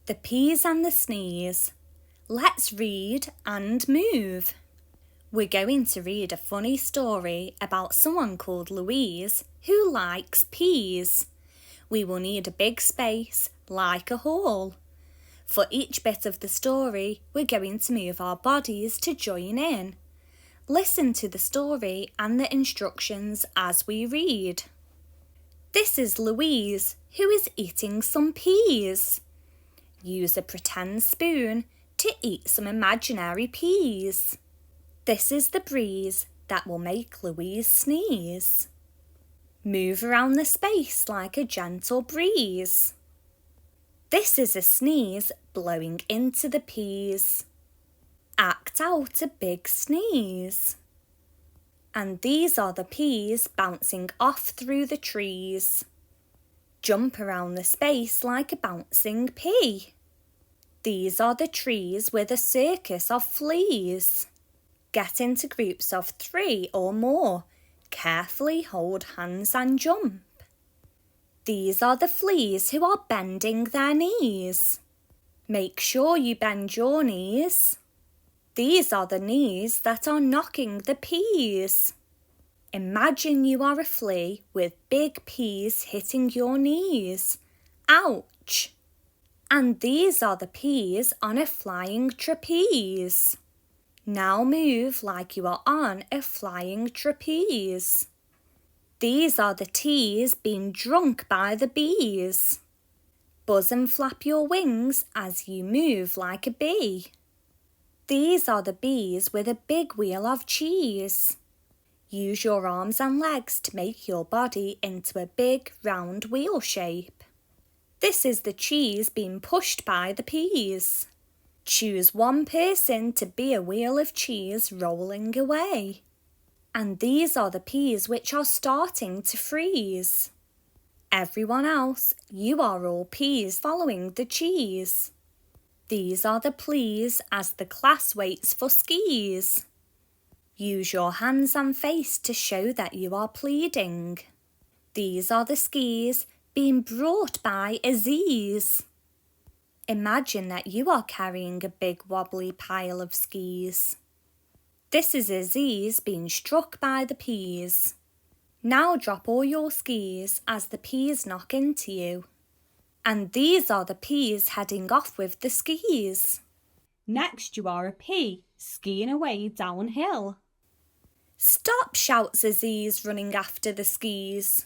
The peas and the sneeze. Let's read and move. We're going to read a funny story about someone called Louise who likes peas. We will need a big space, like a hall. For each bit of the story, we're going to move our bodies to join in. Listen to the story and the instructions as we read. This is Louise, who is eating some peas. Use a pretend spoon to eat some imaginary peas. This is the breeze that will make Louise sneeze. Move around the space like a gentle breeze. This is a sneeze blowing into the peas. Act out a big sneeze. And these are the peas bouncing off through the trees. Jump around the space like a bouncing pea. These are the trees with a circus of fleas. Get into groups of 3 or more. Carefully hold hands and jump. These are the fleas who are bending their knees. Make sure you bend your knees. These are the knees that are knocking the peas. Imagine you are a flea with big peas hitting your knees. Ouch! And these are the peas on a flying trapeze. Now move like you are on a flying trapeze. These are the teas being drunk by the bees. Buzz and flap your wings as you move like a bee. These are the bees with a big wheel of cheese. Use your arms and legs to make your body into a big round wheel shape. This is the cheese being pushed by the peas. Choose one person to be a wheel of cheese rolling away. And these are the peas which are starting to freeze. Everyone else, you are all peas following the cheese. These are the pleas as the class waits for skis. Use your hands and face to show that you are pleading. These are the skis being brought by Aziz. Imagine that you are carrying a big wobbly pile of skis. This is Aziz being struck by the peas. Now drop all your skis as the peas knock into you. And these are the peas heading off with the skis. Next you are a pea, skiing away downhill. Stop, shouts Aziz, running after the skis.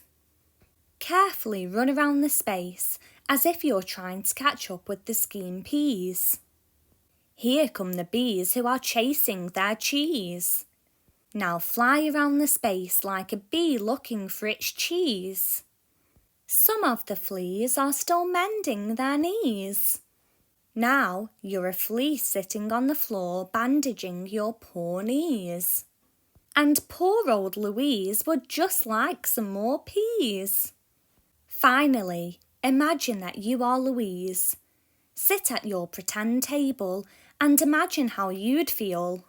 Carefully run around the space as if you're trying to catch up with the skiing peas. Here come the bees who are chasing their cheese. Now fly around the space like a bee looking for its cheese. Some of the fleas are still mending their knees. Now you're a flea sitting on the floor bandaging your poor knees. And poor old Louise would just like some more peas. Finally, imagine that you are Louise. Sit at your pretend table and imagine how you'd feel.